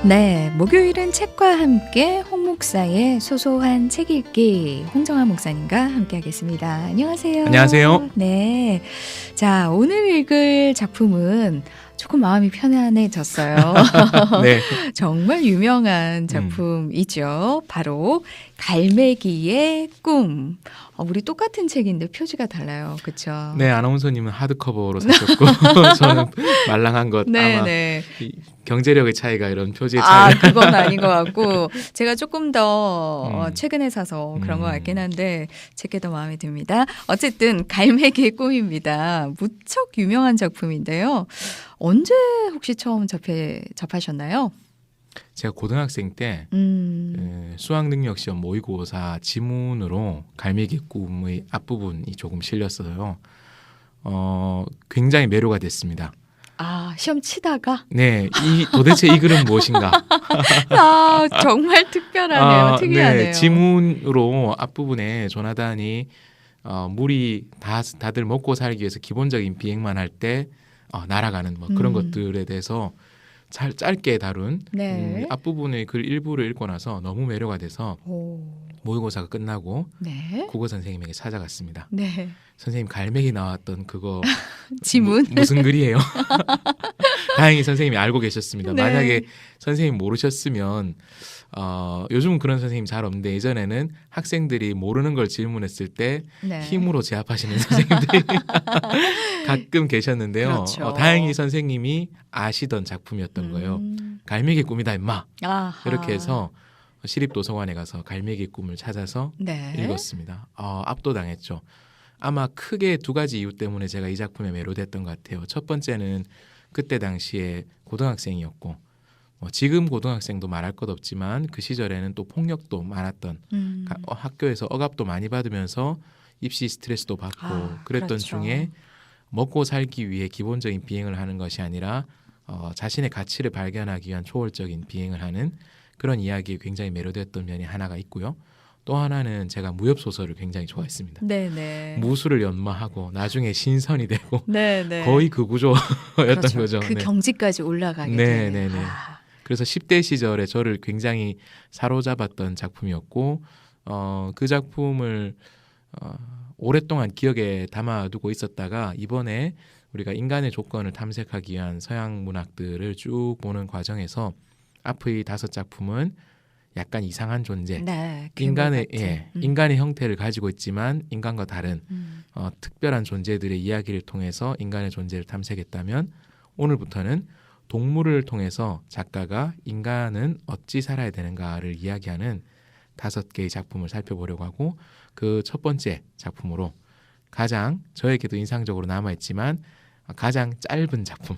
네, 목요일은 책과 함께 홍 목사의 소소한 책 읽기 홍정아 목사님과 함께하겠습니다. 안녕하세요. 안녕하세요. 네, 자 오늘 읽을 작품은 조금 마음이 편안해졌어요. 네. 정말 유명한 작품이죠. 바로 갈매기의 꿈. 우리 똑같은 책인데 표지가 달라요. 그렇죠? 네, 아나운서님은 하드커버로 사셨고 저는 말랑한 것. 네, 아마 네. 이 경제력의 차이가 이런 표지의 차이가. 그건 아닌 것 같고 제가 조금 더 최근에 사서 그런 것 같긴 한데 제게 더 마음에 듭니다. 어쨌든 갈매기의 꿈입니다. 무척 유명한 작품인데요. 언제 혹시 처음 접하셨나요? 제가 고등학생 때 수학능력시험 모의고사 지문으로 갈매기 꿈의 앞부분이 조금 실렸어요. 굉장히 매료가 됐습니다. 시험 치다가? 네, 도대체 이 글은 무엇인가? 정말 특별하네요. 특이하네요. 네, 지문으로 앞부분에 조나단이 물이 다들 먹고 살기 위해서 기본적인 비행만 할 때 날아가는 뭐 그런 것들에 대해서 짧게 다룬 앞부분의 글 일부를 읽고 나서 너무 매료가 돼서 모의고사가 끝나고 네. 국어 선생님에게 찾아갔습니다. 네. 선생님 갈매기 나왔던 그거 지문? 무슨 글이에요? 다행히 선생님이 알고 계셨습니다. 네. 만약에 선생님 모르셨으면 요즘은 그런 선생님 잘 없는데 예전에는 학생들이 모르는 걸 질문했을 때 힘으로 제압하시는 선생님들이 가끔 계셨는데요. 그렇죠. 다행히 선생님이 아시던 작품이었던 거예요. 갈매기 꿈이다 임마. 이렇게 해서 시립도서관에 가서 갈매기 꿈을 찾아서 읽었습니다. 압도당했죠. 아마 크게 두 가지 이유 때문에 제가 이 작품에 매료됐던 것 같아요. 첫 번째는 그때 당시에 고등학생이었고 지금 고등학생도 말할 것 없지만 그 시절에는 또 폭력도 많았던 학교에서 억압도 많이 받으면서 입시 스트레스도 받고 그랬던 그렇죠. 중에 먹고 살기 위해 기본적인 비행을 하는 것이 아니라 자신의 가치를 발견하기 위한 초월적인 비행을 하는 그런 이야기에 굉장히 매료됐던 면이 하나가 있고요. 또 하나는 제가 무협 소설을 굉장히 좋아했습니다. 네네. 무술을 연마하고 나중에 신선이 되고 네네. 거의 그 구조였던 그렇죠. 거죠. 그 경지까지 올라가게 되는. 네네네. 그래서 10대 시절에 저를 굉장히 사로잡았던 작품이었고 그 작품을 오랫동안 기억에 담아두고 있었다가 이번에 우리가 인간의 조건을 탐색하기 위한 서양 문학들을 쭉 보는 과정에서 앞의 5작품은 약간 이상한 존재, 인간의 형태를 가지고 있지만 인간과 다른 특별한 존재들의 이야기를 통해서 인간의 존재를 탐색했다면 오늘부터는 동물을 통해서 작가가 인간은 어찌 살아야 되는가를 이야기하는 5개의 작품을 살펴보려고 하고 그 첫 번째 작품으로 가장 저에게도 인상적으로 남아있지만 가장 짧은 작품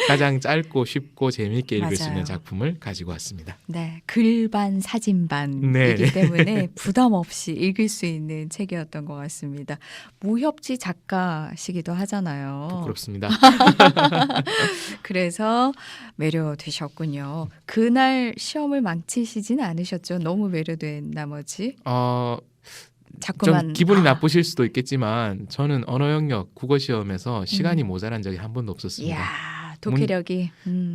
가장 짧고 쉽고 재미있게 읽을 수 있는 작품을 가지고 왔습니다. 네, 글반 사진반이기 때문에 부담 없이 읽을 수 있는 책이었던 것 같습니다. 무협지 작가시기도 하잖아요. 부끄럽습니다. 그래서 매료되셨군요. 그날 시험을 망치시지는 않으셨죠? 너무 매료된 나머지. 좀 기분이 나쁘실 수도 있겠지만 저는 언어 영역 국어 시험에서 시간이 모자란 적이 한 번도 없었습니다. 이야, 독해력이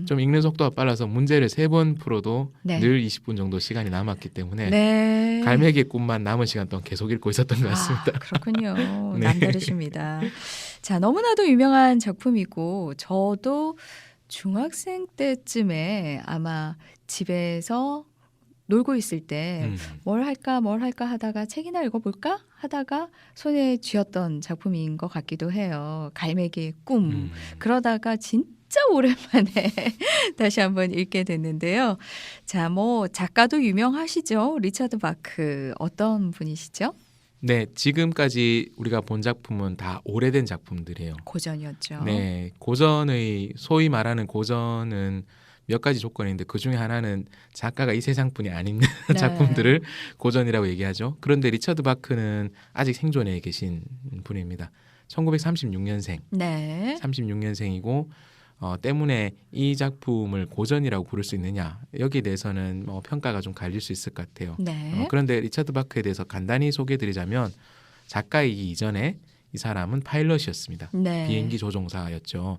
좀 읽는 속도가 빨라서 문제를 3번 풀어도 늘 20분 정도 시간이 남았기 때문에 갈매기의 꿈만 남은 시간 동안 계속 읽고 있었던 것 같습니다. 그렇군요. 남다르십니다. 자, 너무나도 유명한 작품이고 저도 중학생 때쯤에 아마 집에서 놀고 있을 때 뭘 할까 하다가 책이나 읽어볼까 하다가 손에 쥐었던 작품인 것 같기도 해요. 갈매기의 꿈. 그러다가 진짜 오랜만에 다시 한번 읽게 됐는데요. 자, 작가도 유명하시죠? 리차드 바크. 어떤 분이시죠? 네, 지금까지 우리가 본 작품은 다 오래된 작품들이에요. 고전이었죠. 네, 소위 말하는 고전은 몇 가지 조건이 있는데 그 중에 하나는 작가가 이 세상뿐이 아닌 작품들을 고전이라고 얘기하죠. 그런데 리처드 바크는 아직 생존해 계신 분입니다. 1936년생. 36년생이고 때문에 이 작품을 고전이라고 부를 수 있느냐 여기에 대해서는 평가가 좀 갈릴 수 있을 것 같아요. 그런데 리처드 바크에 대해서 간단히 소개해드리자면 작가이기 이전에 이 사람은 파일럿이었습니다. 비행기 조종사였죠.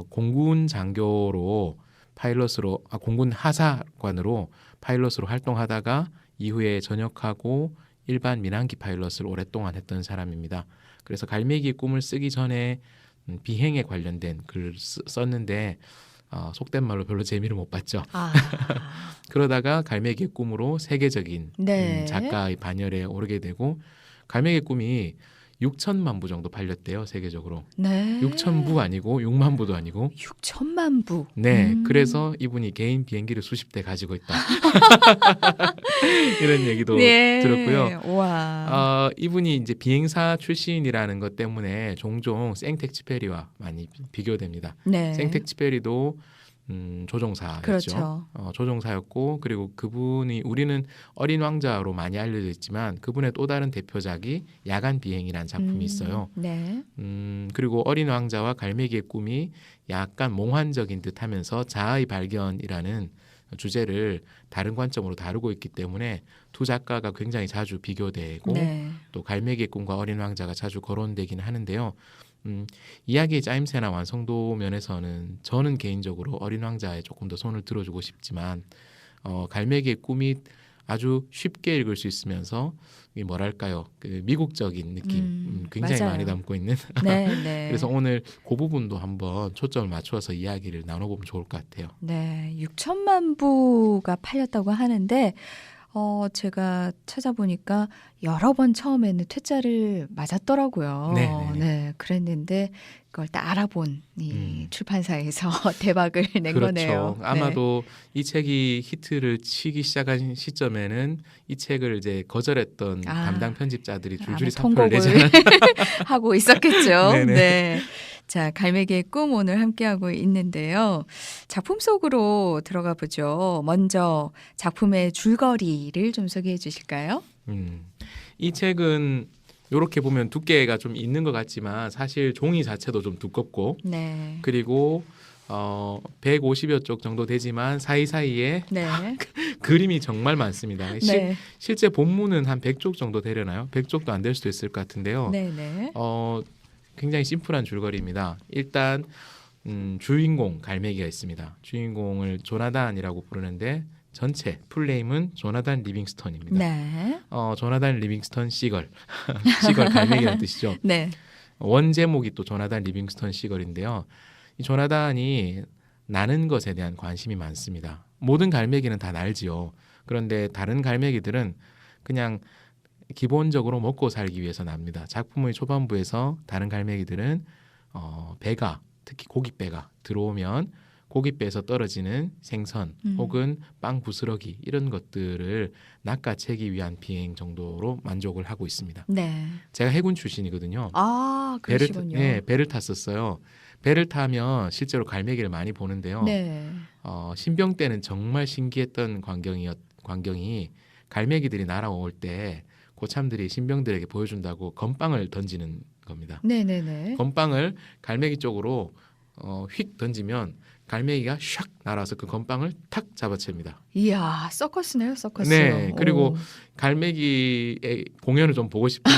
공군 장교로 파일럿으로 공군 하사관으로 파일럿으로 활동하다가 이후에 전역하고 일반 민항기 파일럿을 오랫동안 했던 사람입니다. 그래서 갈매기의 꿈을 쓰기 전에 비행에 관련된 글을 썼는데 속된 말로 별로 재미를 못 봤죠. 그러다가 갈매기의 꿈으로 세계적인 네. 작가의 반열에 오르게 되고 갈매기의 꿈이 6천만 부 정도 팔렸대요. 세계적으로. 네. 6천 부 아니고 6만 부도 아니고. 6천만 부. 네. 그래서 이분이 개인 비행기를 수십 대 가지고 있다. 이런 얘기도 네. 들었고요. 와. 이분이 이제 비행사 출신이라는 것 때문에 종종 생텍쥐페리와 많이 비교됩니다. 네. 생텍쥐페리도 조종사였죠. 그렇죠. 조종사였고 그리고 그분이 우리는 어린 왕자로 많이 알려져 있지만 그분의 또 다른 대표작이 야간 비행이라는 작품이 있어요. 네. 그리고 어린 왕자와 갈매기의 꿈이 약간 몽환적인 듯하면서 자아의 발견이라는 주제를 다른 관점으로 다루고 있기 때문에 두 작가가 굉장히 자주 비교되고 네. 또 갈매기의 꿈과 어린 왕자가 자주 거론되기는 하는데요. 이야기의 짜임새나 완성도 면에서는 저는 개인적으로 어린 왕자에 조금 더 손을 들어주고 싶지만 갈매기의 꿈이 아주 쉽게 읽을 수 있으면서 뭐랄까요 그 미국적인 느낌 굉장히 맞아요. 많이 담고 있는 네, 네. 그래서 오늘 그 부분도 한번 초점을 맞춰서 이야기를 나눠보면 좋을 것 같아요. 네, 6천만 부가 팔렸다고 하는데 제가 찾아보니까 여러 번 처음에는 퇴짜를 맞았더라고요. 네네네. 네, 그랬는데 그걸 딱 알아본 이 출판사에서 대박을 낸 그렇죠. 거네요. 네. 아마도 이 책이 히트를 치기 시작한 시점에는 이 책을 이제 거절했던 담당 편집자들이 줄줄이 아마 사표를 통곡을 내잖아요. 하고 있었겠죠. 네네. 네. 자, 갈매기의 꿈 오늘 함께하고 있는데요. 작품 속으로 들어가 보죠. 먼저 작품의 줄거리를 좀 소개해 주실까요? 이 책은 이렇게 보면 두께가 좀 있는 것 같지만 사실 종이 자체도 좀 두껍고 네. 그리고 150여 쪽 정도 되지만 사이사이에 네. 그림이 정말 많습니다. 네. 실제 본문은 한 100쪽 정도 되려나요? 100쪽도 안 될 수도 있을 것 같은데요. 네, 네. 굉장히 심플한 줄거리입니다. 일단 주인공 갈매기가 있습니다. 주인공을 조나단이라고 부르는데 전체 풀네임은 조나단 리빙스턴입니다. 네. 조나단 리빙스턴 시걸 시걸 갈매기라는 뜻이죠. 네. 원 제목이 또 조나단 리빙스턴 시걸인데요. 이 조나단이 나는 것에 대한 관심이 많습니다. 모든 갈매기는 다 날지요. 그런데 다른 갈매기들은 그냥 기본적으로 먹고 살기 위해서 납니다. 작품의 초반부에서 다른 갈매기들은 배가 특히 고깃배가 들어오면 고깃배에서 떨어지는 생선 혹은 빵 부스러기 이런 것들을 낚아채기 위한 비행 정도로 만족을 하고 있습니다. 네. 제가 해군 출신이거든요. 아, 그러시군요. 배를 탔었어요. 배를 타면 실제로 갈매기를 많이 보는데요. 네. 신병 때는 정말 신기했던 광경이 갈매기들이 날아올 때 고참들이 신병들에게 보여준다고 건빵을 던지는 겁니다. 네네네. 건빵을 갈매기 쪽으로 휙 던지면 갈매기가 샥 날아서 그 건빵을 탁 잡아챕니다. 이야, 서커스네요, 서커스. 네, 그리고 오. 갈매기의 공연을 좀 보고 싶으면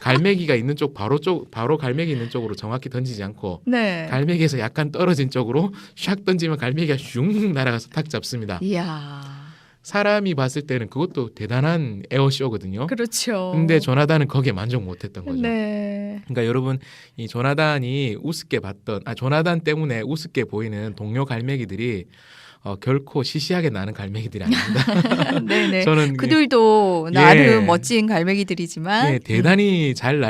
갈매기가 있는 쪽 바로 갈매기 있는 쪽으로 정확히 던지지 않고 네. 갈매기에서 약간 떨어진 쪽으로 샥 던지면 갈매기가 슝 날아가서 탁 잡습니다. 이야. 사람이 봤을 때는 그것도 대단한 에어쇼거든요. 그렇죠. 근데 조나단은 거기에 만족 못했던 거죠. 네. 그러니까 여러분 이 조나단이 우습게 봤던 조나단 때문에 우습게 보이는 동료 갈매기들이 결코 시시하게 나는 갈매기들이 아닙니다. 네네. 저는 그들도 나름 멋진 갈매기들이지만 대단히 잘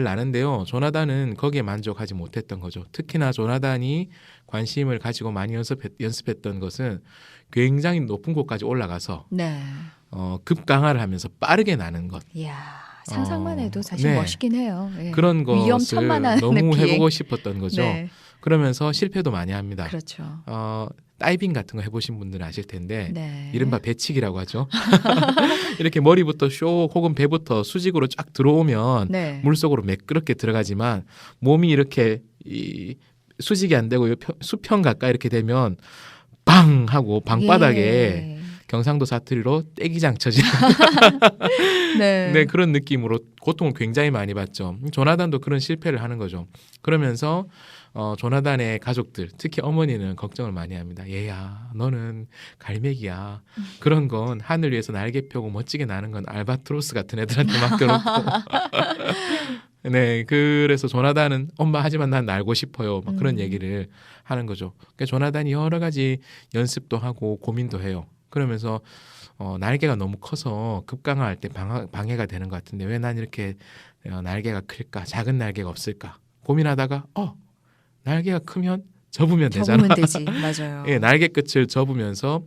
나는데요. 조나단은 거기에 만족하지 못했던 거죠. 특히나 조나단이 관심을 가지고 많이 연습했던 것은 굉장히 높은 곳까지 올라가서 네. 급강하를 하면서 빠르게 나는 것. 이야, 상상만 해도 사실 네. 멋있긴 해요. 예. 그런 것을 위험천만한 너무 비행. 해보고 싶었던 거죠. 네. 그러면서 실패도 많이 합니다. 그렇죠. 다이빙 같은 거 해보신 분들은 아실 텐데 네. 이른바 배치기라고 하죠. 이렇게 머리부터 쇼 혹은 배부터 수직으로 쫙 들어오면 네. 물속으로 매끄럽게 들어가지만 몸이 이렇게 수직이 안 되고 수평 가까이 이렇게 되면 빵 하고 방바닥에 예. 경상도 사투리로 떼기장 쳐지는 네. 네, 그런 느낌으로 고통을 굉장히 많이 받죠. 조나단도 그런 실패를 하는 거죠. 그러면서 조나단의 가족들, 특히 어머니는 걱정을 많이 합니다. 얘야, 너는 갈매기야. 그런 건 하늘 위에서 날개 펴고 멋지게 나는 건 알바트로스 같은 애들한테 맡겨놓고. 네, 그래서 조나단은 엄마 하지만 난 날고 싶어요. 막 그런 얘기를 하는 거죠. 그러니까 조나단이 여러 가지 연습도 하고 고민도 해요. 그러면서 날개가 너무 커서 급강할 때 방해가 되는 것 같은데 왜 난 이렇게 날개가 클까? 작은 날개가 없을까? 고민하다가 날개가 크면 접으면 되잖아. 접으면 되지. 맞아요. 예, 날개 끝을 접으면서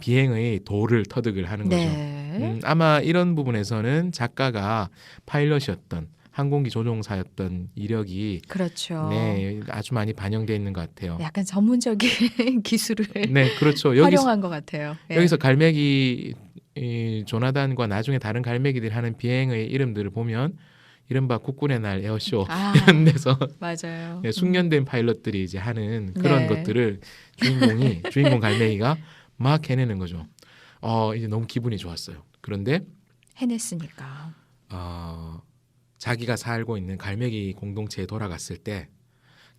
비행의 도를 터득을 하는 거죠. 네. 아마 이런 부분에서는 작가가 파일럿이었던 항공기 조종사였던 이력이 그렇죠. 네, 아주 많이 반영되어 있는 것 같아요. 약간 전문적인 기술을 네, 그렇죠. 활용한 것 같아요. 예. 여기서 갈매기 이 조나단과 나중에 다른 갈매기들이 하는 비행의 이름들을 보면 이른바 국군의 날 에어쇼 이런 데서 맞아요. 네, 숙련된 파일럿들이 이제 하는 그런 네. 것들을 주인공 갈매기가 막 해내는 거죠. 이제 너무 기분이 좋았어요. 그런데 해냈으니까. 자기가 살고 있는 갈매기 공동체에 돌아갔을 때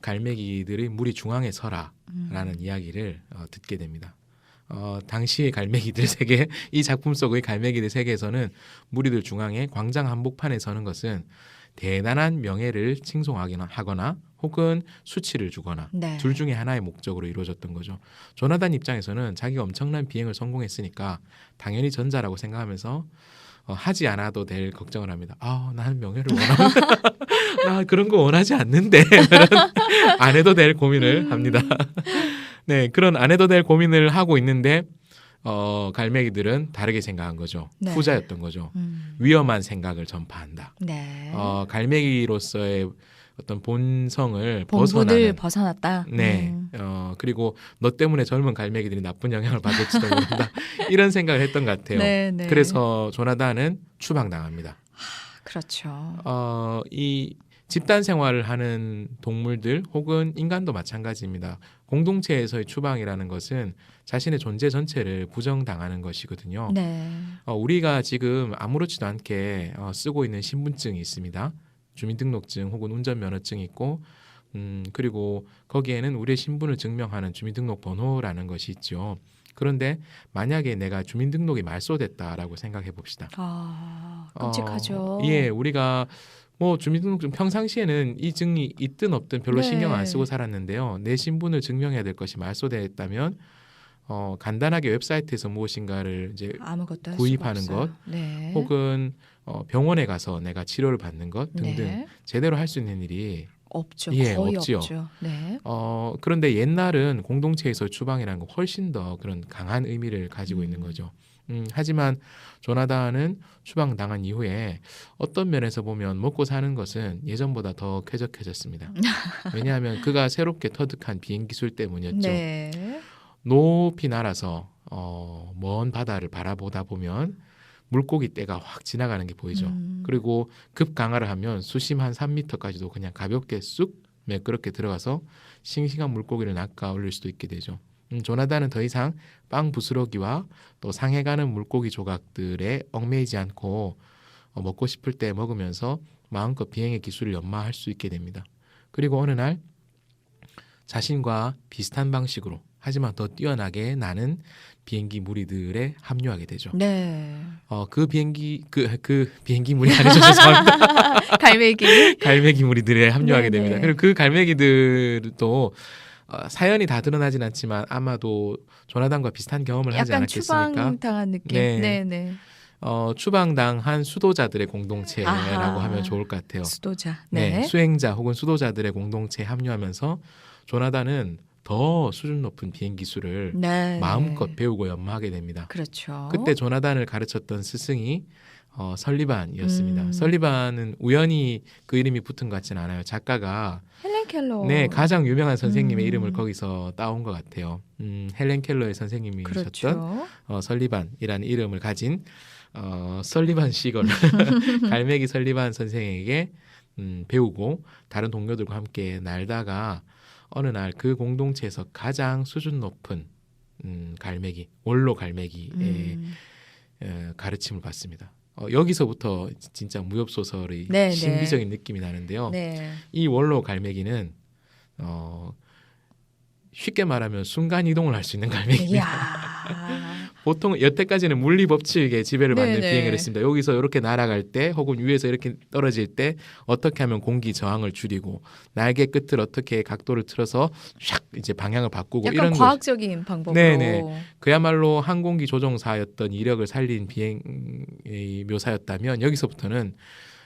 갈매기들의 무리 중앙에 서라라는 이야기를 듣게 됩니다. 당시의 갈매기들 세계, 이 작품 속의 갈매기들 세계에서는 무리들 중앙에 광장 한복판에 서는 것은 대단한 명예를 칭송하거나 혹은 수치를 주거나 네. 둘 중에 하나의 목적으로 이루어졌던 거죠. 조나단 입장에서는 자기가 엄청난 비행을 성공했으니까 당연히 전자라고 생각하면서 하지 않아도 될 걱정을 합니다. 나는 명예를 원하는데 나 그런 거 원하지 않는데 안 해도 될 고민을 합니다. 네, 그런 안 해도 될 고민을 하고 있는데 갈매기들은 다르게 생각한 거죠. 네. 후자였던 거죠. 위험한 생각을 전파한다. 네. 갈매기로서의 어떤 본성을 본분을 벗어나는 벗어났다. 네. 그리고 너 때문에 젊은 갈매기들이 나쁜 영향을 받을지도 모른다. 이런 생각을 했던 것 같아요. 네, 네. 그래서 조나단은 추방당합니다. 그렇죠. 이 집단 생활을 하는 동물들 혹은 인간도 마찬가지입니다. 공동체에서의 추방이라는 것은 자신의 존재 전체를 부정당하는 것이거든요. 네. 우리가 지금 아무렇지도 않게 쓰고 있는 신분증이 있습니다. 주민등록증 혹은 운전면허증이 있고 그리고 거기에는 우리의 신분을 증명하는 주민등록번호라는 것이 있죠. 그런데 만약에 내가 주민등록이 말소됐다라고 생각해 봅시다. 끔찍하죠. 예, 우리가 주민등록증 평상시에는 이 증이 있든 없든 별로 네. 신경 안 쓰고 살았는데요. 내 신분을 증명해야 될 것이 말소됐다면 간단하게 웹사이트에서 무엇인가를 이제 아무것도 할 구입하는 수가 없어요. 네. 혹은 병원에 가서 내가 치료를 받는 것 등등 네. 제대로 할 수 있는 일이 없죠. 예, 거의 없지요. 없죠. 네. 그런데 옛날은 공동체에서 추방이라는 거 훨씬 더 그런 강한 의미를 가지고 있는 거죠. 하지만 조나단은 추방당한 이후에 어떤 면에서 보면 먹고 사는 것은 예전보다 더 쾌적해졌습니다. 왜냐하면 그가 새롭게 터득한 비행 기술 때문이었죠. 네. 높이 날아서 먼 바다를 바라보다 보면 물고기 떼가 확 지나가는 게 보이죠. 그리고 급강하를 하면 수심 한 3m까지도 그냥 가볍게 쑥 매끄럽게 들어가서 싱싱한 물고기를 낚아 올릴 수도 있게 되죠. 조나단은 더 이상 빵 부스러기와 또 상해가는 물고기 조각들에 얽매이지 않고 먹고 싶을 때 먹으면서 마음껏 비행의 기술을 연마할 수 있게 됩니다. 그리고 어느 날 자신과 비슷한 방식으로 하지만 더 뛰어나게 나는 비행기 무리들에 합류하게 되죠. 네. 그 비행기 무리 아니죠. 죄송합니다. 갈매기 무리들에 합류하게 네네. 됩니다. 그리고 그 갈매기들도 사연이 다 드러나진 않지만 아마도 조나단과 비슷한 경험을 하지 약간 않았겠습니까? 추방당한 느낌. 네. 네, 네. 추방당한 수도자들의 공동체라고 아하. 하면 좋을 것 같아요. 수도자. 네, 네. 수행자 혹은 수도자들의 공동체에 합류하면서 조나단은 더 수준 높은 비행 기술을 네. 마음껏 배우고 연마하게 됩니다. 그렇죠. 그때 조나단을 가르쳤던 스승이 설리반이었습니다. 음. 설리반은 우연히 그 이름이 붙은 것 같지는 않아요. 작가가 헬렌 켈러. 네, 가장 유명한 선생님의 음. 이름을 거기서 따온 것 같아요. 헬렌 켈러의 선생님이셨던 그렇죠. 설리반이라는 이름을 가진 설리반 시걸 갈매기 설리반 선생에게 배우고 다른 동료들과 함께 날다가 어느 날 그 공동체에서 가장 수준 높은 갈매기, 원로 갈매기의 가르침을 받습니다. 여기서부터 진짜 무협 소설의 네, 신비적인 느낌이 나는데요. 네. 이 원로 갈매기는 쉽게 말하면 순간 이동을 할 수 있는 갈매기입니다. 이야. 보통 여태까지는 물리 법칙에 지배를 받는 네네. 비행을 했습니다. 여기서 이렇게 날아갈 때 혹은 위에서 이렇게 떨어질 때 어떻게 하면 공기 저항을 줄이고 날개 끝을 어떻게 각도를 틀어서 샥 이제 방향을 바꾸고 약간 이런 걸 과학적인 방법으로. 네네. 그야말로 항공기 조종사였던 이력을 살린 비행의 묘사였다면 여기서부터는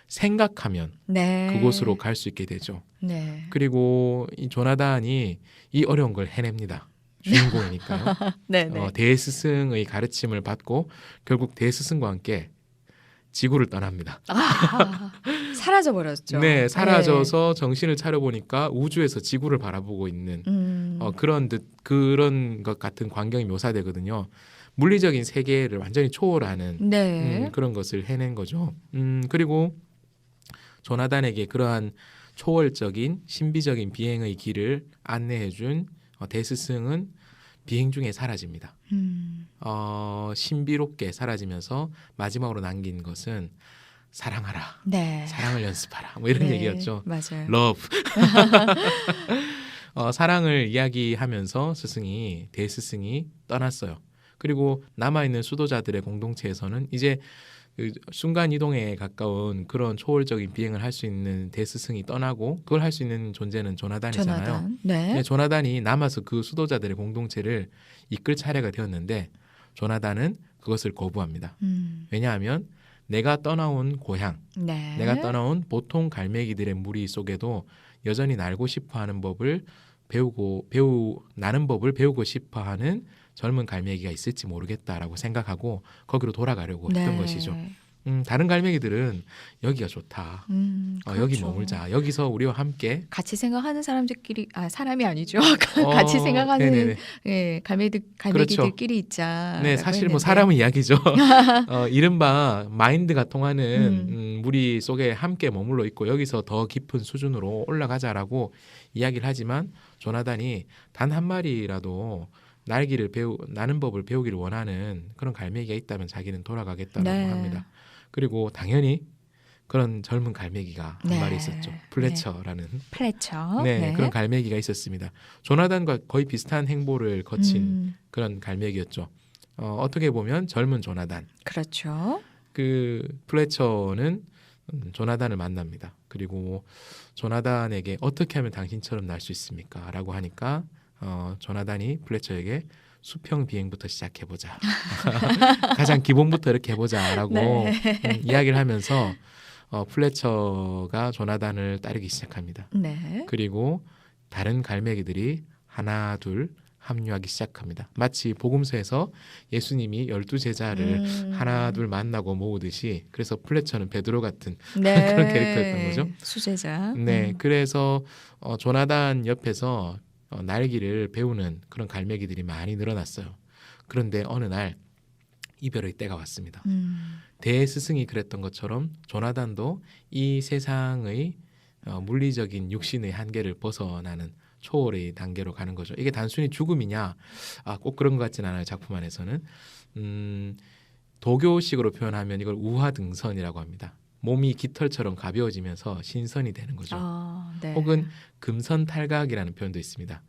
생각하면 네. 그곳으로 갈 수 있게 되죠. 네. 그리고 이 조나단이 이 어려운 걸 해냅니다. 주인공이니까요. 네네. 대스승의 가르침을 받고 결국 대스승과 함께 지구를 떠납니다. 아, 사라져 버렸죠. 네, 사라져서 정신을 차려보니까 우주에서 지구를 바라보고 있는 그런 것 같은 광경이 묘사되거든요. 물리적인 세계를 완전히 초월하는 네. 그런 것을 해낸 거죠. 그리고 조나단에게 그러한 초월적인 신비적인 비행의 길을 안내해준 대스승은 비행 중에 사라집니다. 신비롭게 사라지면서 마지막으로 남긴 것은 사랑하라, 네. 사랑을 연습하라, 뭐 이런 네, 얘기였죠. 맞아요. Love. 사랑을 이야기하면서 대스승이 떠났어요. 그리고 남아있는 수도자들의 공동체에서는 이제 그 순간 이동에 가까운 그런 초월적인 비행을 할 수 있는 대스승이 떠나고 그걸 할 수 있는 존재는 조나단이잖아요. 조나단. 네. 근데 조나단이 남아서 그 수도자들의 공동체를 이끌 차례가 되었는데 조나단은 그것을 거부합니다. 왜냐하면 내가 떠나온 고향, 네. 내가 떠나온 보통 갈매기들의 무리 속에도 여전히 날고 싶어하는 법을 나는 법을 배우고 싶어하는 젊은 갈매기가 있을지 모르겠다라고 생각하고 거기로 돌아가려고 했던 것이죠. 다른 갈매기들은 여기가 좋다. 여기 그렇죠. 머물자. 여기서 우리와 함께 같이 생각하는 사람들끼리 사람이 아니죠. 같이 생각하는 네네네. 예, 갈매기들끼리 있자. 네, 사실 뭐 사람은 이야기죠. 이른바 마인드가 통하는 무리 속에 함께 머물러 있고 여기서 더 깊은 수준으로 올라가자라고 이야기를 하지만 조나단이 단 한 마리라도 나는 법을 배우기를 원하는 그런 갈매기가 있다면 자기는 돌아가겠다고 네. 합니다. 그리고 당연히 그런 젊은 갈매기가 한 네. 마리 있었죠. 플래처라는 플래처. 네, 그런 갈매기가 있었습니다. 조나단과 거의 비슷한 행보를 거친 그런 갈매기였죠. 어떻게 보면 젊은 조나단. 그렇죠. 그 플래처는 조나단을 만납니다. 그리고 조나단에게 어떻게 하면 당신처럼 날 수 있습니까? 라고 하니까 조나단이 플래처에게 수평 비행부터 시작해보자. 가장 기본부터 이렇게 해보자라고 네. 이야기를 하면서 플래처가 조나단을 따르기 시작합니다. 네. 그리고 다른 갈매기들이 하나 둘 합류하기 시작합니다. 마치 복음서에서 예수님이 12제자를 하나 둘 만나고 모으듯이 그래서 플래처는 베드로 같은 네. 그런 캐릭터였던 거죠. 수제자. 네, 그래서 조나단 옆에서 날기를 배우는 그런 갈매기들이 많이 늘어났어요. 그런데 어느 날 이별의 때가 왔습니다. 대스승이 그랬던 것처럼 조나단도 이 세상의 물리적인 육신의 한계를 벗어나는 초월의 단계로 가는 거죠. 이게 단순히 죽음이냐? 꼭 그런 것 같진 않아요. 작품 안에서는 도교식으로 표현하면 이걸 우화등선이라고 합니다. 몸이 깃털처럼 가벼워지면서 신선이 되는 거죠. 네. 혹은 금선탈각이라는 표현도 있습니다.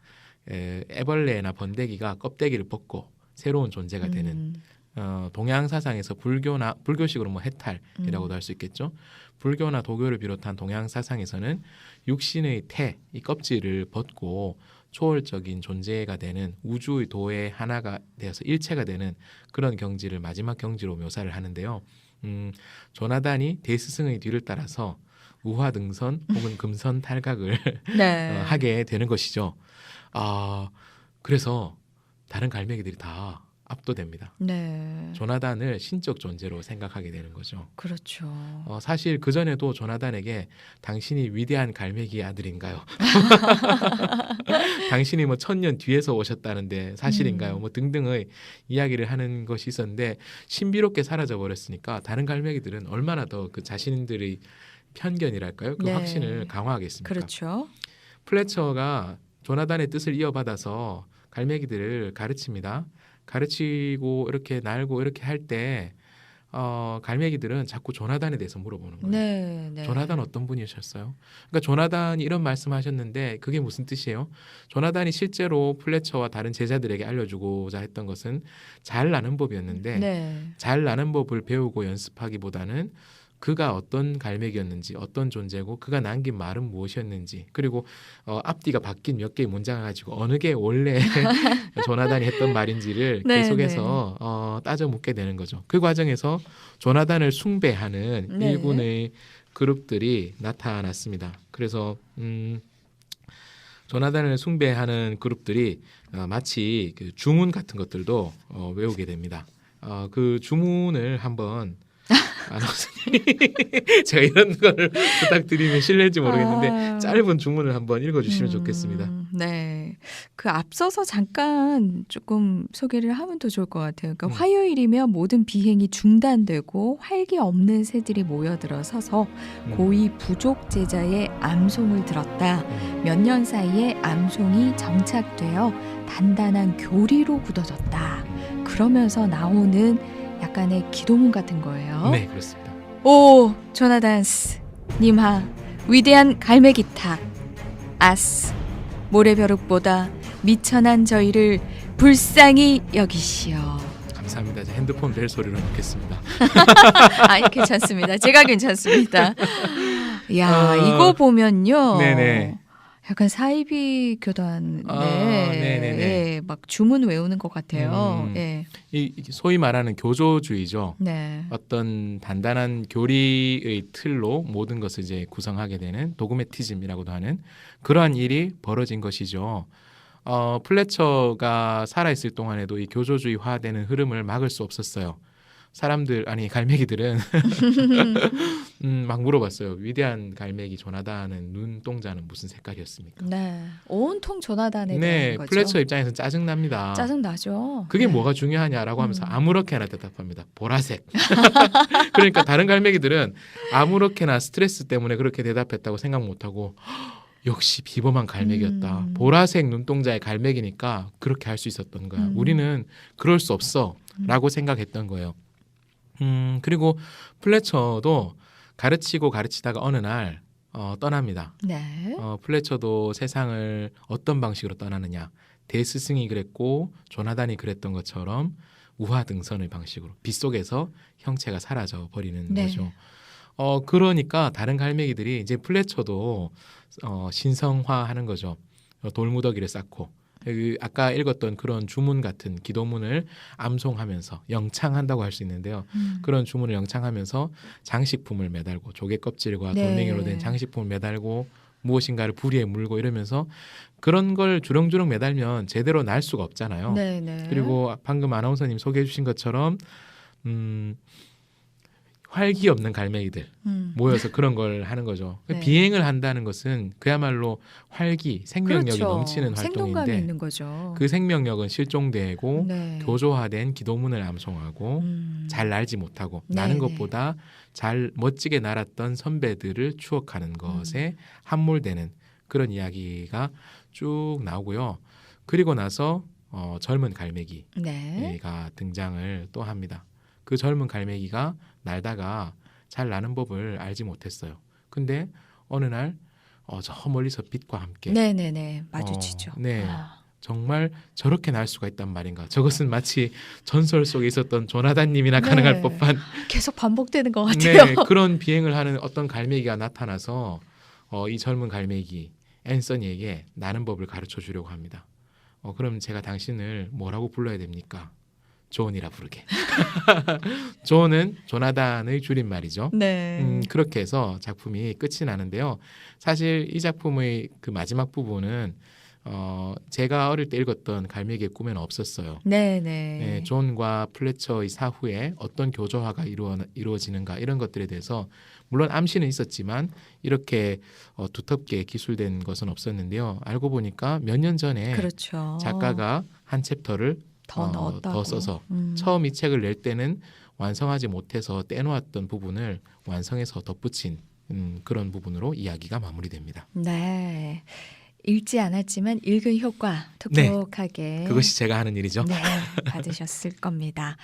애벌레나 번데기가 껍데기를 벗고 새로운 존재가 되는 동양 사상에서 불교식으로 뭐 해탈이라고도 할 수 있겠죠. 불교나 도교를 비롯한 동양 사상에서는 육신의 이 껍질을 벗고 초월적인 존재가 되는 우주의 도의 하나가 되어서 일체가 되는 그런 경지를 마지막 경지로 묘사를 하는데요. 조나단이 대스승의 뒤를 따라서 우화등선 혹은 금선탈각을 네. 하게 되는 것이죠. 그래서 다른 갈매기들이 다 압도됩니다. 네. 조나단을 신적 존재로 생각하게 되는 거죠. 그렇죠. 사실 그 전에도 조나단에게 당신이 위대한 갈매기 아들인가요? 당신이 뭐 1000년 뒤에서 오셨다는데 사실인가요? 뭐 등등의 이야기를 하는 것이 있었는데 신비롭게 사라져 버렸으니까 다른 갈매기들은 얼마나 더 그 자신들의 편견이랄까요? 그 네. 확신을 강화하겠습니까? 그렇죠. 플래처가 조나단의 뜻을 이어받아서 갈매기들을 가르칩니다. 가르치고 이렇게 날고 이렇게 할 때 갈매기들은 자꾸 조나단에 대해서 물어보는 거예요. 네, 네. 조나단 어떤 분이셨어요? 그러니까 조나단이 이런 말씀하셨는데 그게 무슨 뜻이에요? 조나단이 실제로 플래처와 다른 제자들에게 알려주고자 했던 것은 잘 나는 법이었는데 네. 잘 나는 법을 배우고 연습하기보다는 그가 어떤 갈매기였는지 어떤 존재고 그가 남긴 말은 무엇이었는지 그리고 앞뒤가 바뀐 몇 개의 문장을 가지고 어느 게 원래 조나단이 했던 말인지를 네, 계속해서 따져 묻게 되는 거죠. 그 과정에서 조나단을 숭배하는 네. 일군의 그룹들이 나타났습니다. 그래서 조나단을 숭배하는 그룹들이 마치 그 주문 같은 것들도 외우게 됩니다. 그 주문을 한번 아나운서님 제가 이런 거를 부탁드리면 실례일지 모르겠는데 짧은 주문을 한번 읽어주시면 좋겠습니다. 네, 그 앞서서 잠깐 조금 소개를 하면 더 좋을 것 같아요. 그러니까 화요일이면 모든 비행이 중단되고 활기 없는 새들이 모여들어 서서 고이 부족 제자의 암송을 들었다. 몇 년 사이에 암송이 정착되어 단단한 교리로 굳어졌다. 그러면서 나오는 약간의 기도문 같은 거예요. 네, 그렇습니다. 오, 조나단스, 님하, 위대한 갈매기 탑, 아스, 모래벼룩보다 미천한 저희를 불쌍히 여기시오. 감사합니다. 제 핸드폰 벨 소리로 넣겠습니다. 아니, 괜찮습니다. 제가 괜찮습니다. 야, 이거 보면요. 네네. 약간 사이비 교단에 네네네. 예, 막 주문 외우는 것 같아요. 예. 이 소위 말하는 교조주의죠. 네. 어떤 단단한 교리의 틀로 모든 것을 이제 구성하게 되는 도그매티즘이라고도 하는 그러한 일이 벌어진 것이죠. 플래처가 살아있을 동안에도 이 교조주의화되는 흐름을 막을 수 없었어요. 갈매기들은 막 물어봤어요. 위대한 갈매기 조나단은 눈동자는 무슨 색깔이었습니까? 네. 온통 조나단에 네, 대한 거죠. 플래처 입장에서는 짜증납니다. 짜증나죠. 그게 네. 뭐가 중요하냐라고 하면서 아무렇게나 대답합니다. 보라색. 그러니까 다른 갈매기들은 아무렇게나 스트레스 때문에 그렇게 대답했다고 생각 못하고 역시 비범한 갈매기였다. 보라색 눈동자의 갈매기니까 그렇게 할 수 있었던 거야. 우리는 그럴 수 없어 라고 생각했던 거예요. 그리고 플래처도 가르치고 가르치다가 어느 날 떠납니다. 네. 플래처도 세상을 어떤 방식으로 떠나느냐. 대스승이 그랬고 조나단이 그랬던 것처럼 우화등선의 방식으로 빗속에서 형체가 사라져 버리는 네. 거죠. 그러니까 다른 갈매기들이 이제 플래처도 신성화하는 거죠. 돌무더기를 쌓고 아까 읽었던 그런 주문 같은 기도문을 암송하면서 영창한다고 할 수 있는데요. 그런 주문을 영창하면서 장식품을 매달고 조개 껍질과 네. 돌멩이로 된 장식품을 매달고 무엇인가를 부리에 물고 이러면서 그런 걸 주렁주렁 매달면 제대로 날 수가 없잖아요. 네, 네. 그리고 방금 아나운서님 소개해 주신 것처럼 활기 없는 갈매기들 모여서 그런 걸 하는 거죠. 네. 비행을 한다는 것은 그야말로 활기, 생명력이 그렇죠. 넘치는 생동감이 활동인데 있는 거죠. 그 생명력은 실종되고 네. 교조화된 기도문을 암송하고 잘 날지 못하고 나는 네네. 것보다 잘 멋지게 날았던 선배들을 추억하는 것에 함몰되는 그런 이야기가 쭉 나오고요. 그리고 나서 젊은 갈매기가 네. 등장을 또 합니다. 그 젊은 갈매기가 날다가 잘 나는 법을 알지 못했어요. 근데 어느 날 저 멀리서 빛과 함께 네네네. 마주치죠. 네. 정말 저렇게 날 수가 있단 말인가. 저것은 마치 전설 속에 있었던 조나단님이나 네. 가능할 법한 계속 반복되는 것 같아요. 네, 그런 비행을 하는 어떤 갈매기가 나타나서 이 젊은 갈매기 앤서니에게 나는 법을 가르쳐 주려고 합니다. 그럼 제가 당신을 뭐라고 불러야 됩니까? 존이라 부르게. 존은 조나단의 줄임말이죠. 네. 그렇게 해서 작품이 끝이 나는데요. 사실 이 작품의 그 마지막 부분은 제가 어릴 때 읽었던 갈매기의 꿈에는 없었어요. 네네. 네, 존과 플래처의 사후에 어떤 교조화가 이루어지는가 이런 것들에 대해서 물론 암시는 있었지만 이렇게 두텁게 기술된 것은 없었는데요. 알고 보니까 몇 년 전에 그렇죠. 작가가 한 챕터를 더 넣었다고. 더 써서 처음 이 책을 낼 때는 완성하지 못해서 떼놓았던 부분을 완성해서 덧붙인 그런 부분으로 이야기가 마무리됩니다. 네. 읽지 않았지만 읽은 효과 네. 톡톡하게 그것이 제가 하는 일이죠. 네, 받으셨을 겁니다.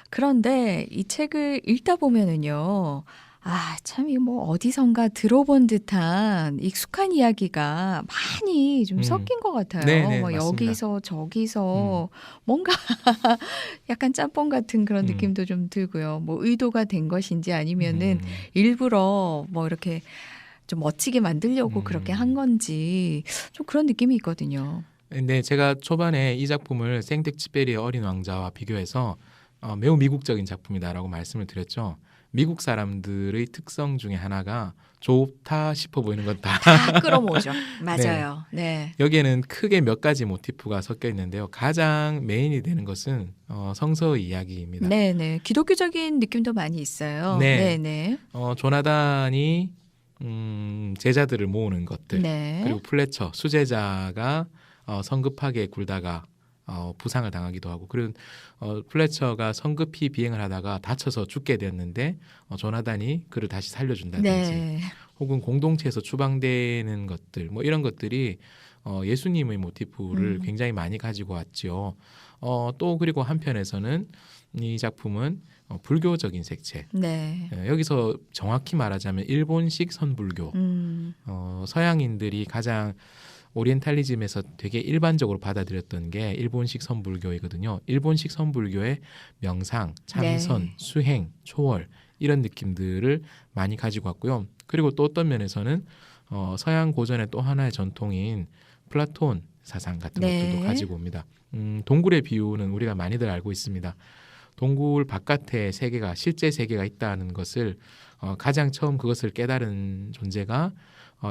그런데 이 책을 읽다 보면은요. 아, 참, 이 뭐 어디선가 들어본 듯한 익숙한 이야기가 많이 좀 섞인 것 같아요. 네네, 뭐 맞습니다. 여기서 저기서 뭔가 약간 짬뽕 같은 그런 음. 느낌도 좀 들고요. 뭐 의도가 된 것인지 아니면은 음. 일부러 뭐 이렇게 좀 멋지게 만들려고 그렇게 한 건지 좀 그런 느낌이 있거든요. 네, 제가 초반에 이 작품을 생텍쥐페리의 어린 왕자와 비교해서 매우 미국적인 작품이다라고 말씀을 드렸죠. 미국 사람들의 특성 중에 하나가 좋다 싶어 보이는 건 다. 다 끌어모으죠. 맞아요. 네. 여기에는 크게 몇 가지 모티프가 섞여 있는데요. 가장 메인이 되는 것은 성서의 이야기입니다. 네네. 기독교적인 느낌도 많이 있어요. 네. 네네. 조나단이 제자들을 모으는 것들, 네. 그리고 플래처 수제자가 성급하게 굴다가 부상을 당하기도 하고, 그리고 플래처가 성급히 비행을 하다가 다쳐서 죽게 되었는데 조나단이 그를 다시 살려준다든지, 네. 혹은 공동체에서 추방되는 것들, 뭐 이런 것들이 예수님의 모티프를 굉장히 많이 가지고 왔죠. 또 그리고 한편에서는 이 작품은 불교적인 색채. 네. 여기서 정확히 말하자면 일본식 선불교. 서양인들이 가장 오리엔탈리즘에서 되게 일반적으로 받아들였던 게 일본식 선불교이거든요. 일본식 선불교의 명상, 참선, 네. 수행, 초월 이런 느낌들을 많이 가지고 왔고요. 그리고 또 어떤 면에서는 서양 고전의 또 하나의 전통인 플라톤 사상 같은 네. 것들도 가지고 옵니다. 동굴의 비유는 우리가 많이들 알고 있습니다. 동굴 바깥에 세계가, 실제 세계가 있다는 것을 가장 처음 그것을 깨달은 존재가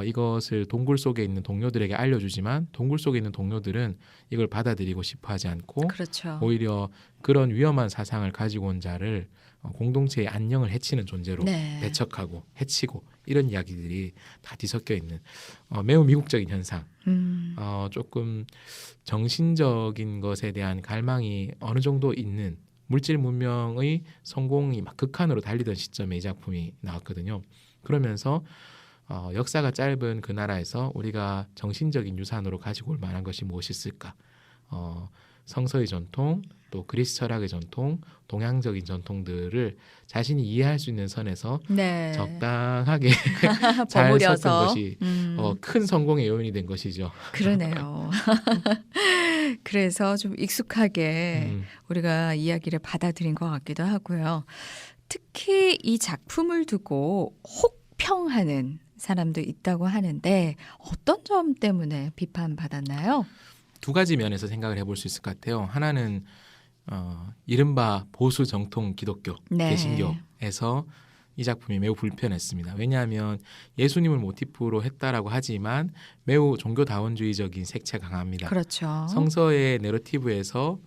이것을 동굴 속에 있는 동료들에게 알려주지만 동굴 속에 있는 동료들은 이걸 받아들이고 싶어하지 않고 그렇죠. 오히려 그런 위험한 사상을 가지고 온 자를 공동체의 안녕을 해치는 존재로 네. 배척하고 해치고, 이런 이야기들이 다 뒤섞여 있는 매우 미국적인 현상. 조금 정신적인 것에 대한 갈망이 어느 정도 있는, 물질 문명의 성공이 막 극한으로 달리던 시점에 이 작품이 나왔거든요. 그러면서 역사가 짧은 그 나라에서 우리가 정신적인 유산으로 가지고 올 만한 것이 무엇이 있을까? 성서의 전통, 또 그리스 철학의 전통, 동양적인 전통들을 자신이 이해할 수 있는 선에서 네. 적당하게 잘 섞은 버무려서. 것이 큰 성공의 요인이 된 것이죠. 그러네요. 그래서 좀 익숙하게 우리가 이야기를 받아들인 것 같기도 하고요. 특히 이 작품을 두고 혹평하는 사람도 있다고 하는데 어떤 점 때문에 비판받았나요? 두 가지 면에서 생각을 해볼 수 있을 것 같아요. 하나는 이른바 보수 정통 기독교, 네. 개신교에서 이 작품이 매우 불편했습니다. 왜냐하면 예수님을 모티프로 했다라고 하지만 매우 종교다원주의적인 색채가 강합니다. 그렇죠. 성서의 내러티브에서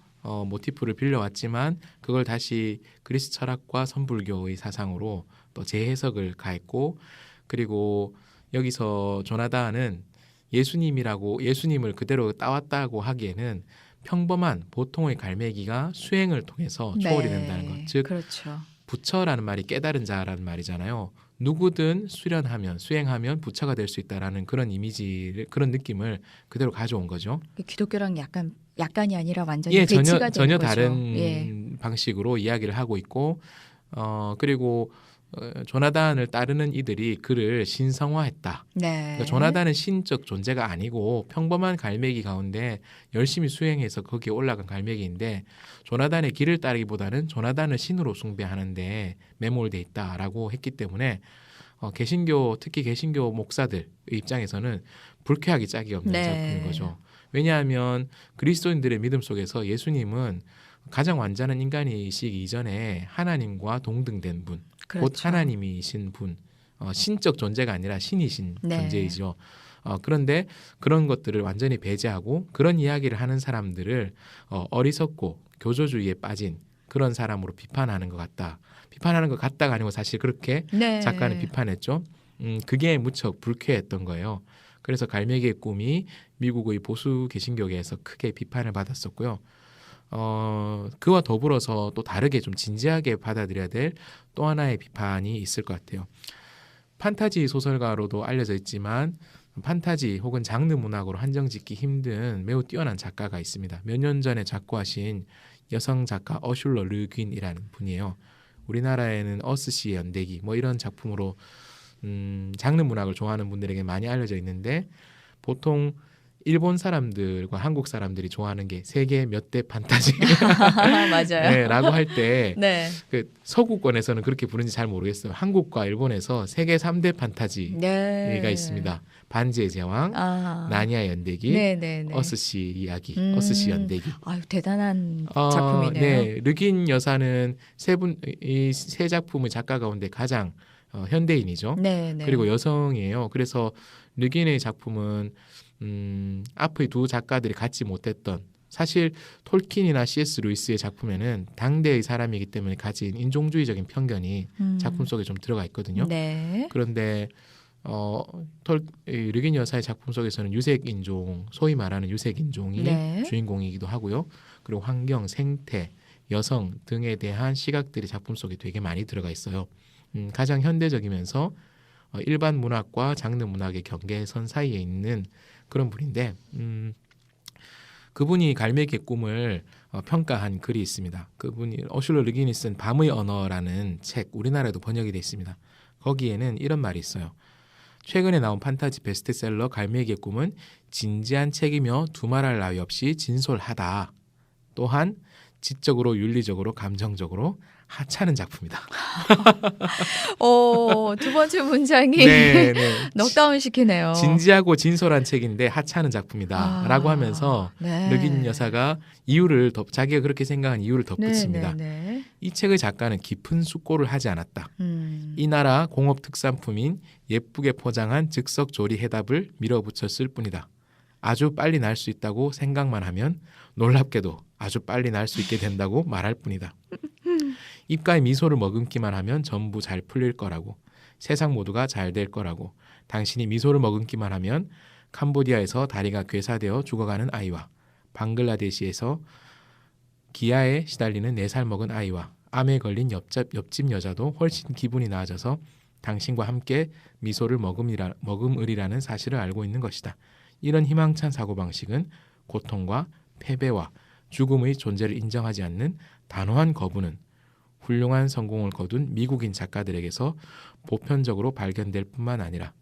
모티프를 빌려왔지만 그걸 다시 그리스 철학과 선불교의 사상으로 또 재해석을 가했고, 그리고 여기서 조나단은 예수님을 그대로 따왔다고 하기에는 평범한 보통의 갈매기가 수행을 통해서 초월이 된다는 것. 즉 그렇죠. 부처라는 말이 깨달은 자라는 말이잖아요. 누구든 수행하면 부처가 될 수 있다라는 그런 이미지를, 그런 느낌을 그대로 가져온 거죠. 기독교랑 약간이 아니라 완전히 예, 배치가 전혀 된 거죠. 다른 예. 방식으로 이야기를 하고 있고, 그리고 조나단을 따르는 이들이 그를 신성화했다. 네. 그러니까 조나단은 신적 존재가 아니고 평범한 갈매기 가운데 열심히 수행해서 거기에 올라간 갈매기인데, 조나단의 길을 따르기보다는 조나단을 신으로 숭배하는데 매몰돼 있다라고 했기 때문에 개신교, 특히 개신교 목사들의 입장에서는 불쾌하기 짝이 없는 네. 작품인 거죠. 왜냐하면 그리스도인들의 믿음 속에서 예수님은 가장 완전한 인간이시기 이전에 하나님과 동등된 분, 그렇죠. 곧 하나님이신 분, 신적 존재가 아니라 신이신 네. 존재이죠. 그런데 그런 것들을 완전히 배제하고 그런 이야기를 하는 사람들을 어리석고 교조주의에 빠진 그런 사람으로 비판하는 것 같다. 비판하는 것 같다가 아니고 사실 그렇게 네. 작가는 비판했죠. 그게 무척 불쾌했던 거예요. 그래서 갈매기의 꿈이 미국의 보수 개신교계에서 크게 비판을 받았었고요. 그와 더불어서 또 다르게 좀 진지하게 받아들여야 될 또 하나의 비판이 있을 것 같아요. 판타지 소설가로도 알려져 있지만 판타지 혹은 장르 문학으로 한정짓기 힘든 매우 뛰어난 작가가 있습니다. 몇 년 전에 작고하신 여성 작가 어슐러 르귄이라는 분이에요. 우리나라에는 어스시의 연대기 뭐 이런 작품으로 장르 문학을 좋아하는 분들에게 많이 알려져 있는데 보통 일본 사람들과 한국 사람들이 좋아하는 게 세계 몇 대 판타지 맞아요. 네, 라고 할 때 네. 그 서구권에서는 그렇게 부르는지 잘 모르겠어요. 한국과 일본에서 세계 3대 판타지가 네. 있습니다. 반지의 제왕, 아. 나니아 연대기, 네네네. 어스시 이야기, 어스시 연대기. 아유 대단한 작품이네요. 네, 르긴 여사는 이 세 작품의 작가 가운데 가장 현대인이죠. 네네. 그리고 여성이에요. 그래서 르긴의 작품은 앞의 두 작가들이 갖지 못했던 사실 톨킨이나 C.S. 루이스의 작품에는 당대의 사람이기 때문에 가진 인종주의적인 편견이 작품 속에 좀 들어가 있거든요. 네. 그런데 르긴 여사의 작품 속에서는 유색 인종, 소위 말하는 유색 인종이 네. 주인공이기도 하고요. 그리고 환경, 생태, 여성 등에 대한 시각들이 작품 속에 되게 많이 들어가 있어요. 가장 현대적이면서 일반 문학과 장르 문학의 경계선 사이에 있는 그런 분인데 그분이 갈매기의 꿈을 평가한 글이 있습니다. 그분이 어슐러 르긴이 쓴 밤의 언어라는 책, 우리나라에도 번역이 되어 있습니다. 거기에는 이런 말이 있어요. 최근에 나온 판타지 베스트셀러 갈매기의 꿈은 진지한 책이며 두말할 나위 없이 진솔하다. 또한 지적으로 윤리적으로 감정적으로 하찮은 작품이다. 두 번째 문장이 네, 네. 넉다운 시키네요. 진지하고 진솔한 책인데 하찮은 작품이다라고 하면서 네. 르긴 여사가 자기가 그렇게 생각한 이유를 덧붙입니다. 네. 이 책의 작가는 깊은 숙고를 하지 않았다. 이 나라 공업 특산품인 예쁘게 포장한 즉석 조리 해답을 밀어붙였을 뿐이다. 아주 빨리 날 수 있다고 생각만 하면 놀랍게도 아주 빨리 날 수 있게 된다고 말할 뿐이다. 입가에 미소를 머금기만 하면 전부 잘 풀릴 거라고. 세상 모두가 잘 될 거라고. 당신이 미소를 머금기만 하면 캄보디아에서 다리가 괴사되어 죽어가는 아이와 방글라데시에서 기아에 시달리는 4살 먹은 아이와 암에 걸린 옆집 여자도 훨씬 기분이 나아져서 당신과 함께 미소를 머금으리라는 사실을 알고 있는 것이다. 이런 희망찬 사고방식은 고통과 패배와 죽음의 존재를 인정하지 않는 단호한 거부는 훌륭한 성공을 거둔 미국인 작가들에게서 보편적으로 발견될 뿐만 아니라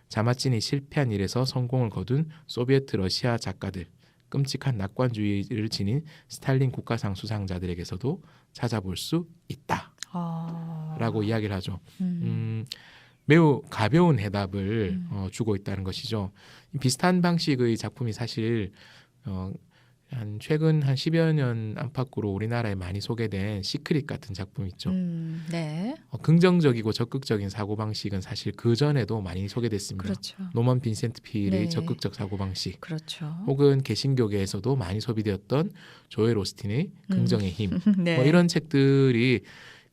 자마친이 실패한 일에서 성공을 거둔 소비에트 러시아 작가들, 끔찍한 낙관주의를 지닌 스탈린 국가상 수상자들에게서도 찾아볼 수 있다. 라고 이야기를 하죠. 매우 가벼운 해답을 주고 있다는 것이죠. 비슷한 방식의 작품이 사실 최근 한 10여 년 안팎으로 우리나라에 많이 소개된 시크릿 같은 작품 있죠. 네. 긍정적이고 적극적인 사고방식은 사실 그전에도 많이 소개됐습니다. 그렇죠. 노먼 빈센트 필의 네. 적극적 사고방식 그렇죠. 혹은 개신교계에서도 많이 소비되었던 조엘 오스틴의 긍정의 힘 네. 뭐 이런 책들이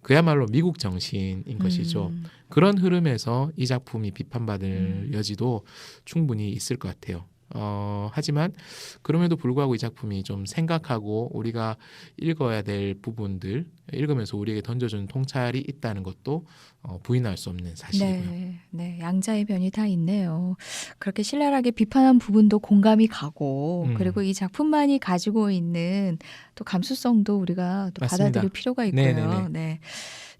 그야말로 미국 정신인 것이죠. 그런 흐름에서 이 작품이 비판받을 여지도 충분히 있을 것 같아요. 하지만 그럼에도 불구하고 이 작품이 좀 생각하고 우리가 읽어야 될 부분들 읽으면서 우리에게 던져주는 통찰이 있다는 것도 부인할 수 없는 사실이고요. 네, 양자의 변이 다 있네요. 그렇게 신랄하게 비판한 부분도 공감이 가고 그리고 이 작품만이 가지고 있는 또 감수성도 우리가 또 맞습니다. 받아들일 필요가 있고요. 네네네. 네.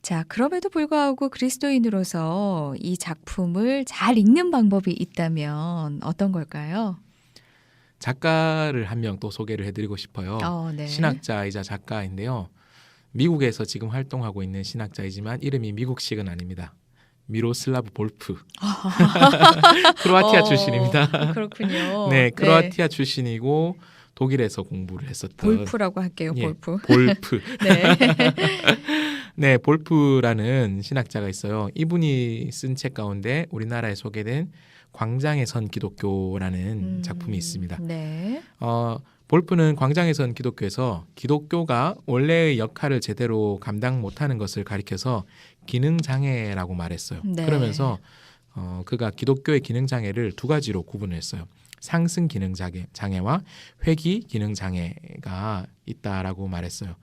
자, 그럼에도 불구하고 그리스도인으로서 이 작품을 잘 읽는 방법이 있다면 어떤 걸까요? 작가를 한 명 또 소개를 해드리고 싶어요. 네. 신학자이자 작가인데요. 미국에서 지금 활동하고 있는 신학자이지만 이름이 미국식은 아닙니다. 미로슬라브 볼프. 크로아티아 출신입니다. 그렇군요. 네, 크로아티아 출신이고 독일에서 공부를 했었던 볼프라고 할게요. 예, 볼프. 볼프. 네. 네, 볼프라는 신학자가 있어요. 이분이 쓴 책 가운데 우리나라에 소개된 광장에 선 기독교라는 작품이 있습니다. 네. 볼프는 광장에 선 기독교에서 기독교가 원래의 역할을 제대로 감당 못하는 것을 가리켜서 기능장애라고 말했어요. 네. 그러면서 그가 기독교의 기능장애를 두 가지로 구분했어요. 상승 기능장애와 회귀 기능장애가 있다라고 말했어요.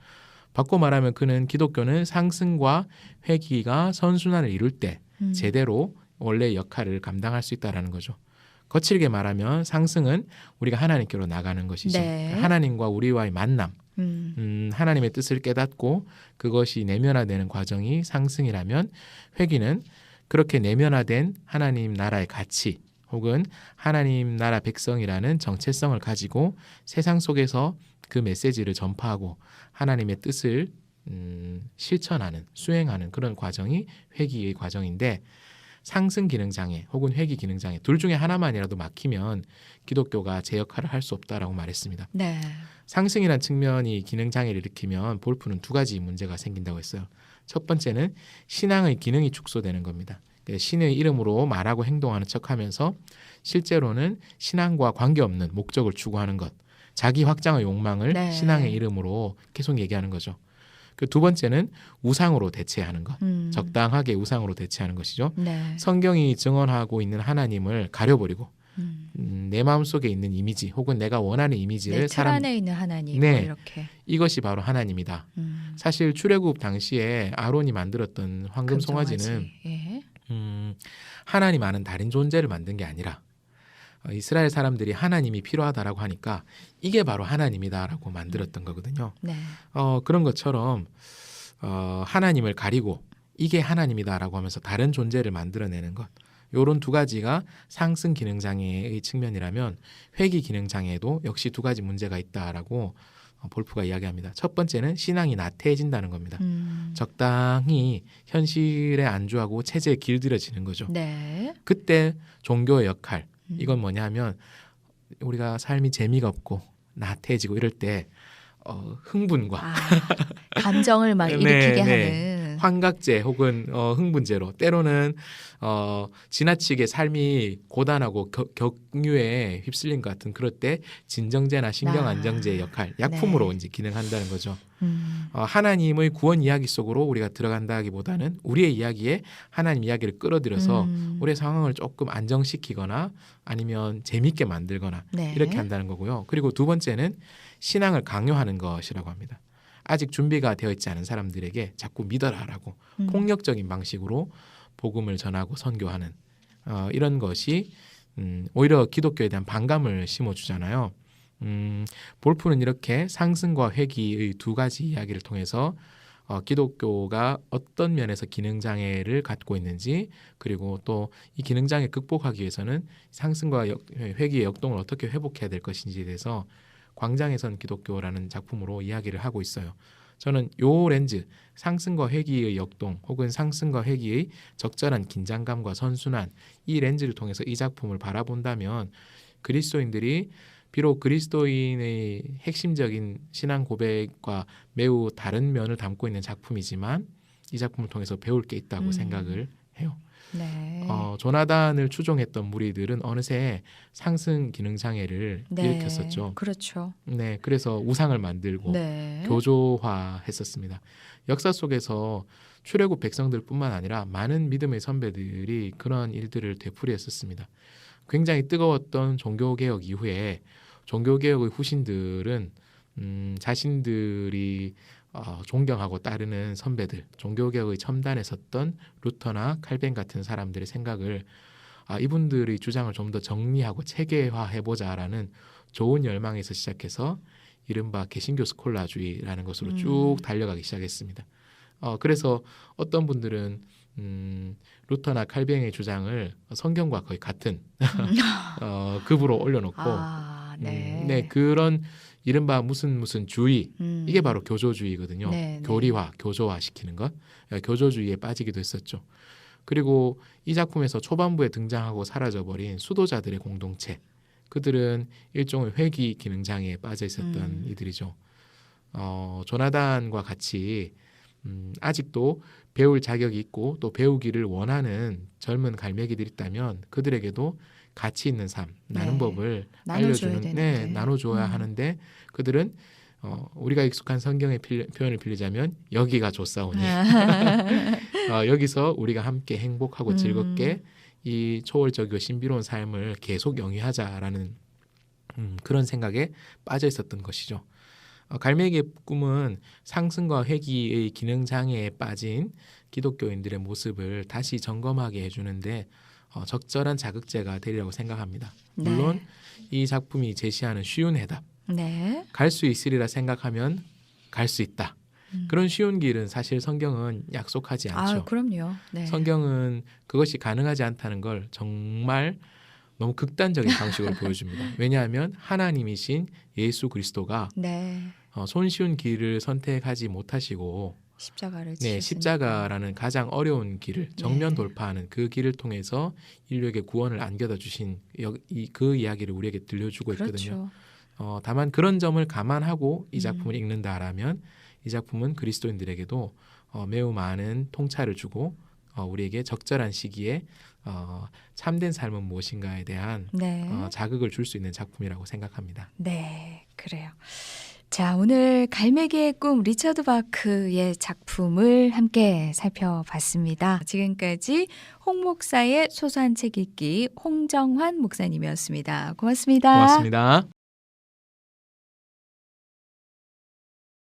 바꿔 말하면 그는 기독교는 상승과 회귀가 선순환을 이룰 때 제대로 원래 역할을 감당할 수 있다라는 거죠. 거칠게 말하면 상승은 우리가 하나님께로 나가는 것이죠. 네. 하나님과 우리와의 만남, 하나님의 뜻을 깨닫고 그것이 내면화되는 과정이 상승이라면 회귀는 그렇게 내면화된 하나님 나라의 가치 혹은 하나님 나라 백성이라는 정체성을 가지고 세상 속에서 그 메시지를 전파하고 하나님의 뜻을 실천하는, 수행하는 그런 과정이 회귀의 과정인데 상승 기능장애 혹은 회귀 기능장애 둘 중에 하나만이라도 막히면 기독교가 제 역할을 할 수 없다라고 말했습니다. 네. 상승이란 측면이 기능장애를 일으키면 볼프는 두 가지 문제가 생긴다고 했어요. 첫 번째는 신앙의 기능이 축소되는 겁니다. 신의 이름으로 말하고 행동하는 척하면서 실제로는 신앙과 관계없는 목적을 추구하는 것, 자기 확장의 욕망을 네. 신앙의 이름으로 계속 얘기하는 거죠. 그 두 번째는 우상으로 대체하는 것, 적당하게 우상으로 대체하는 것이죠. 네. 성경이 증언하고 있는 하나님을 가려버리고 내 마음속에 있는 이미지 혹은 내가 원하는 이미지를 내 틀 안에 있는 하나님 네. 이렇게. 이것이 바로 하나님이다. 사실 출애굽 당시에 아론이 만들었던 황금 송아지는 예. 하나님 아는 다른 존재를 만든 게 아니라 이스라엘 사람들이 하나님이 필요하다라고 하니까 이게 바로 하나님이다라고 만들었던 거거든요. 네. 그런 것처럼 하나님을 가리고 이게 하나님이다라고 하면서 다른 존재를 만들어내는 것. 요런 두 가지가 상승 기능 장애의 측면이라면 회귀 기능 장애에도 역시 두 가지 문제가 있다라고 볼프가 이야기합니다. 첫 번째는 신앙이 나태해진다는 겁니다. 적당히 현실에 안주하고 체제에 길들여지는 거죠. 네. 그때 종교의 역할, 이건 뭐냐 하면 우리가 삶이 재미가 없고 나태해지고 이럴 때 흥분과 감정을 막 네, 일으키게 네. 하는 환각제 혹은 흥분제로 때로는 지나치게 삶이 고단하고 격류에 휩쓸린 것 같은 그럴 때 진정제나 신경안정제의 역할, 약품으로 네. 이제 기능한다는 거죠. 하나님의 구원 이야기 속으로 우리가 들어간다기보다는 우리의 이야기에 하나님 이야기를 끌어들여서 우리의 상황을 조금 안정시키거나 아니면 재밌게 만들거나 네. 이렇게 한다는 거고요. 그리고 두 번째는 신앙을 강요하는 것이라고 합니다. 아직 준비가 되어 있지 않은 사람들에게 자꾸 믿어라라고 폭력적인 방식으로 복음을 전하고 선교하는 이런 것이 오히려 기독교에 대한 반감을 심어주잖아요. 볼프는 이렇게 상승과 회귀의 두 가지 이야기를 통해서 기독교가 어떤 면에서 기능장애를 갖고 있는지 그리고 또 이 기능장애 극복하기 위해서는 상승과 회귀의 역동을 어떻게 회복해야 될 것인지에 대해서 광장에선 기독교라는 작품으로 이야기를 하고 있어요. 저는 요 렌즈, 상승과 회귀의 역동 혹은 상승과 회귀의 적절한 긴장감과 선순환 이 렌즈를 통해서 이 작품을 바라본다면 그리스도인들이 비록 그리스도인의 핵심적인 신앙 고백과 매우 다른 면을 담고 있는 작품이지만 이 작품을 통해서 배울 게 있다고 생각을 해요. 네. 조나단을 추종했던 무리들은 어느새 상승 기능 장애를 네. 일으켰었죠. 그렇죠. 네, 그래서 우상을 만들고 네. 교조화했었습니다. 역사 속에서 출애굽 백성들뿐만 아니라 많은 믿음의 선배들이 그런 일들을 되풀이했었습니다. 굉장히 뜨거웠던 종교개혁 이후에 종교개혁의 후신들은 자신들이 존경하고 따르는 선배들, 종교개혁의 첨단에 섰던 루터나 칼뱅 같은 사람들의 생각을 이분들의 주장을 좀 더 정리하고 체계화해보자라는 좋은 열망에서 시작해서 이른바 개신교 스콜라주의라는 것으로 쭉 달려가기 시작했습니다. 그래서 어떤 분들은 루터나 칼뱅의 주장을 성경과 거의 같은 급으로 올려놓고 네. 네, 그런 이른바 무슨 주의 이게 바로 교조주의거든요. 네, 교리화, 교조화 시키는 것 교조주의에 빠지기도 했었죠. 그리고 이 작품에서 초반부에 등장하고 사라져버린 수도자들의 공동체 그들은 일종의 회귀 기능장애에 빠져 있었던 이들이죠. 조나단과 같이 아직도 배울 자격이 있고 또 배우기를 원하는 젊은 갈매기들이 있다면 그들에게도 가치 있는 삶, 나는 네. 법을 나눠줘야 알려주는, 되는데. 나눠줘야 하는데 그들은 우리가 익숙한 성경의 표현을 빌리자면 여기가 좋사오니 여기서 우리가 함께 행복하고 즐겁게 이 초월적이고 신비로운 삶을 계속 영위하자라는 그런 생각에 빠져 있었던 것이죠. 갈매기의 꿈은 상승과 회귀의 기능 장애에 빠진 기독교인들의 모습을 다시 점검하게 해주는데 적절한 자극제가 되리라고 생각합니다. 네. 물론 이 작품이 제시하는 쉬운 해답, 네. 갈 수 있으리라 생각하면 갈 수 있다. 그런 쉬운 길은 사실 성경은 약속하지 않죠. 아, 그럼요. 네. 성경은 그것이 가능하지 않다는 걸 정말 너무 극단적인 방식으로 보여줍니다. 왜냐하면 하나님이신 예수 그리스도가 네. 손쉬운 길을 선택하지 못하시고 십자가를 네, 지셨으니까. 십자가라는 가장 어려운 길을 정면 네. 돌파하는 그 길을 통해서 인류에게 구원을 안겨다 주신 그 이야기를 우리에게 들려주고 있거든요. 그렇죠. 다만 그런 점을 감안하고 이 음. 작품을 읽는다라면 이 작품은 그리스도인들에게도 매우 많은 통찰을 주고 우리에게 적절한 시기에 참된 삶은 무엇인가에 대한 네. 자극을 줄 수 있는 작품이라고 생각합니다. 네, 그래요. 자, 오늘 갈매기의 꿈 리처드 바크의 작품을 함께 살펴봤습니다. 지금까지 홍 목사의 소소한 책 읽기 홍정환 목사님이었습니다. 고맙습니다. 고맙습니다.